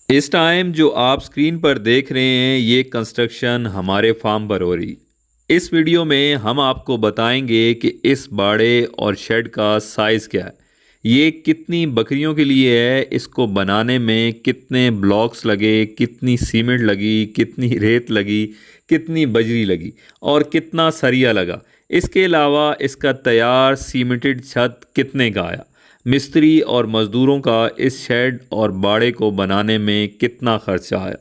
इस टाइम जो आप स्क्रीन पर देख रहे हैं ये कंस्ट्रक्शन हमारे फार्म पर हो रही। इस वीडियो में हम आपको बताएंगे कि इस बाड़े और शेड का साइज़ क्या है, ये कितनी बकरियों के लिए है, इसको बनाने में कितने ब्लॉक्स लगे, कितनी सीमेंट लगी, कितनी रेत लगी, कितनी बजरी लगी और कितना सरिया लगा। इसके अलावा इसका तैयार सीमेंटेड छत कितने का आया, मिस्त्री और मज़दूरों का इस शेड और बाड़े को बनाने में कितना खर्चा आया,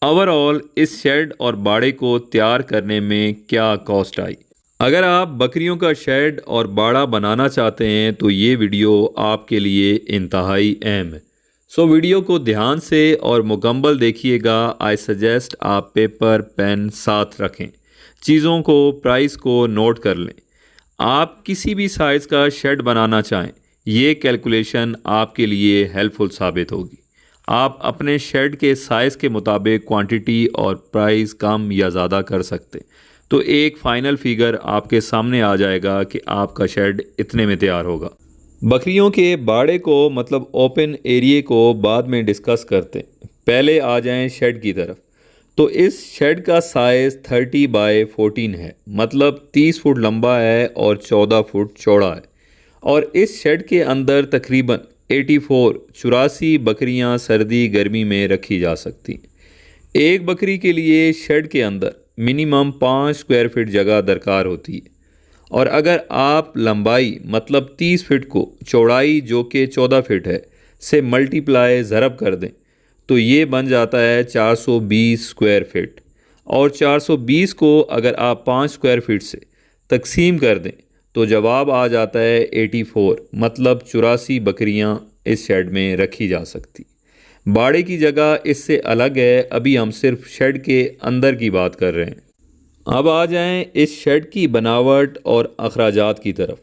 ओवरऑल इस शेड और बाड़े को तैयार करने में क्या कॉस्ट आई। अगर आप बकरियों का शेड और बाड़ा बनाना चाहते हैं तो ये वीडियो आपके लिए इंतहाई अहम है। सो वीडियो को ध्यान से और मुकम्मल देखिएगा। आई सजेस्ट आप पेपर पेन साथ रखें, चीज़ों को प्राइस को नोट कर लें। आप किसी भी साइज़ का शेड बनाना चाहें, ये कैलकुलेशन आपके लिए हेल्पफुल साबित होगी। आप अपने शेड के साइज़ के मुताबिक क्वांटिटी और प्राइस कम या ज़्यादा कर सकते, तो एक फ़ाइनल फिगर आपके सामने आ जाएगा कि आपका शेड इतने में तैयार होगा। बकरियों के बाड़े को मतलब ओपन एरिया को बाद में डिस्कस करते हैं, पहले आ जाएं शेड की तरफ। तो इस शेड का साइज़ 30 बाय 14 है, मतलब 30 फुट लंबा है और 14 फुट चौड़ा है। और इस शेड के अंदर तकरीबन 84 बकरियां सर्दी गर्मी में रखी जा सकती। एक बकरी के लिए शेड के अंदर मिनिमम 5 स्क्वायर फीट जगह दरकार होती है। और अगर आप लंबाई मतलब 30 फीट को चौड़ाई जो कि 14 फीट है से मल्टीप्लाई ज़रब कर दें तो ये बन जाता है 420 स्क्वायर फीट। और 420 को अगर आप 5 स्क्वायर फीट से तकसीम कर दें तो जवाब आ जाता है 84, मतलब 84 बकरियां इस शेड में रखी जा सकती। बाड़े की जगह इससे अलग है, अभी हम सिर्फ शेड के अंदर की बात कर रहे हैं। अब आ जाएं इस शेड की बनावट और अखराजात की तरफ।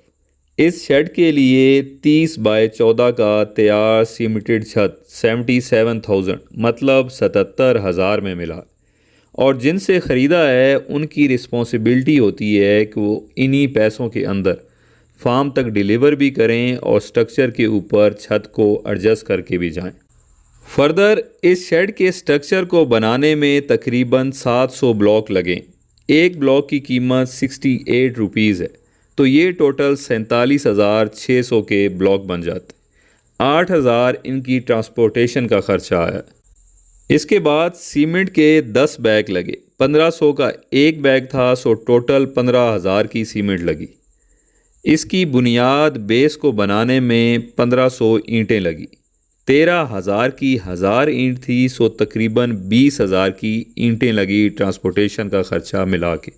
इस शेड के लिए 30 बाय 14 का तैयार सीमेंटेड छत 77,000 मतलब 77,000 में मिला। और जिनसे ख़रीदा है उनकी रिस्पॉन्सिबिलिटी होती है कि वो इन्हीं पैसों के अंदर फार्म तक डिलीवर भी करें और स्ट्रक्चर के ऊपर छत को एडजस्ट करके भी जाएं। फर्दर इस शेड के स्ट्रक्चर को बनाने में तकरीबन 700 ब्लॉक लगें। एक ब्लॉक की कीमत 68 रुपीज़ है, तो ये टोटल 47,600 के ब्लॉक बन जाते। 8,000 इनकी ट्रांसपोर्टेशन का ख़र्चा आया। इसके बाद सीमेंट के 10 बैग लगे, 1500 का एक बैग था, सो टोटल 15,000 की सीमेंट लगी। इसकी बुनियाद बेस को बनाने में 1500 ईंटें लगी। 13,000 की 1000 ईंट थी, सो तकरीबन 20,000 की ईंटें लगी ट्रांसपोर्टेशन का ख़र्चा मिला के।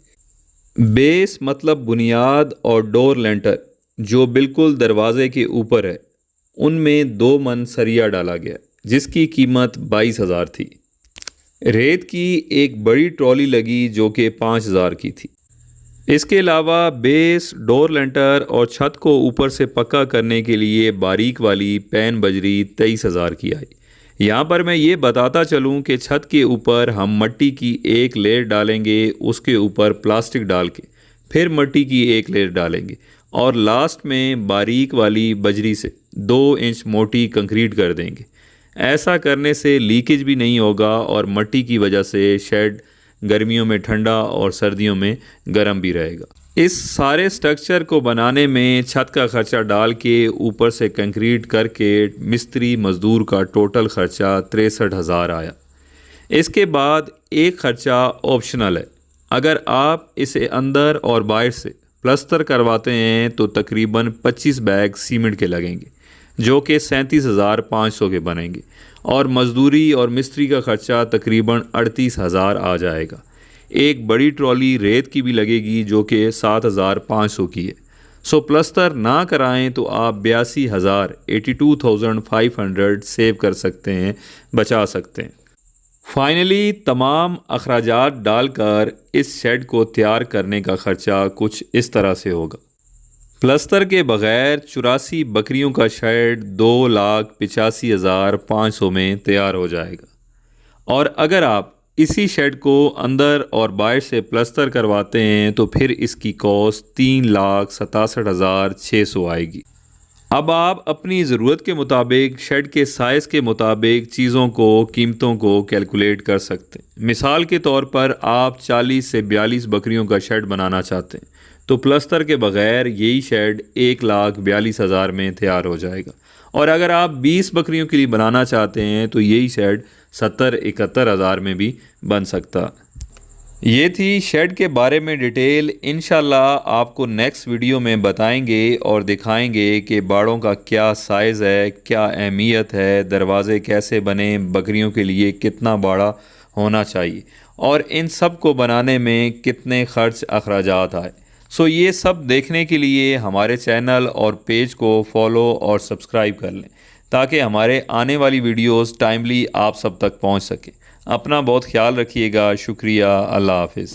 बेस मतलब बुनियाद और डोर लेंटर जो बिल्कुल दरवाज़े के ऊपर है, उनमें 2 मन सरिया डाला गया जिसकी कीमत 22,000 थी। रेत की एक बड़ी ट्रॉली लगी जो कि 5,000 की थी। इसके अलावा बेस, डोर लेंटर और छत को ऊपर से पक्का करने के लिए बारीक वाली पैन बजरी 23,000 की आई। यहाँ पर मैं ये बताता चलूँ कि छत के ऊपर हम मिट्टी की एक लेयर डालेंगे, उसके ऊपर प्लास्टिक डाल के फिर मिट्टी की एक लेयर डालेंगे और लास्ट में बारीक वाली बजरी से 2 इंच मोटी कंक्रीट कर देंगे। ऐसा करने से लीकेज भी नहीं होगा और मिट्टी की वजह से शेड गर्मियों में ठंडा और सर्दियों में गर्म भी रहेगा। इस सारे स्ट्रक्चर को बनाने में छत का खर्चा डाल के ऊपर से कंक्रीट करके मिस्त्री मज़दूर का टोटल ख़र्चा 63,000 आया। इसके बाद एक ख़र्चा ऑप्शनल है, अगर आप इसे अंदर और बाहर से प्लस्तर करवाते हैं तो तकरीबन 25 बैग सीमेंट के लगेंगे जो कि 37,500 के बनेंगे और मज़दूरी और मिस्त्री का ख़र्चा तकरीबन 38,000 आ जाएगा। एक बड़ी ट्रॉली रेत की भी लगेगी जो कि 7,500 की है। सो प्लस्तर ना कराएं तो आप 82,500 सेव कर सकते हैं, बचा सकते हैं। फाइनली तमाम अखराजात डालकर इस शेड को तैयार करने का ख़र्चा कुछ इस तरह से होगा। प्लस्तर के बग़ैर 84 बकरियों का शेड 2,85,500 में तैयार हो जाएगा। और अगर आप इसी शेड को अंदर और बाहर से प्लस्तर करवाते हैं तो फिर इसकी कॉस्ट 3,67,600 आएगी। अब आप अपनी ज़रूरत के मुताबिक शेड के साइज़ के मुताबिक चीज़ों को कीमतों को कैलकुलेट कर सकते हैं। मिसाल के तौर पर आप 40 से 42 बकरियों का शेड बनाना चाहते हैं तो प्लस्तर के बग़ैर यही शेड 1,42,000 में तैयार हो जाएगा। और अगर आप 20 बकरियों के लिए बनाना चाहते हैं तो यही शेड 70-71 हज़ार में भी बन सकता। ये थी शेड के बारे में डिटेल। इंशाल्लाह आपको नेक्स्ट वीडियो में बताएंगे और दिखाएंगे कि बाड़ों का क्या साइज़ है, क्या अहमियत है, दरवाज़े कैसे बने, बकरियों के लिए कितना बाड़ा होना चाहिए और इन सब को बनाने में कितने ख़र्च अखराजात आए। सो ये सब देखने के लिए हमारे चैनल और पेज को फॉलो और सब्सक्राइब कर लें ताकि हमारे आने वाली वीडियोस टाइमली आप सब तक पहुंच सके। अपना बहुत ख्याल रखिएगा। शुक्रिया। अल्लाह हाफिज़।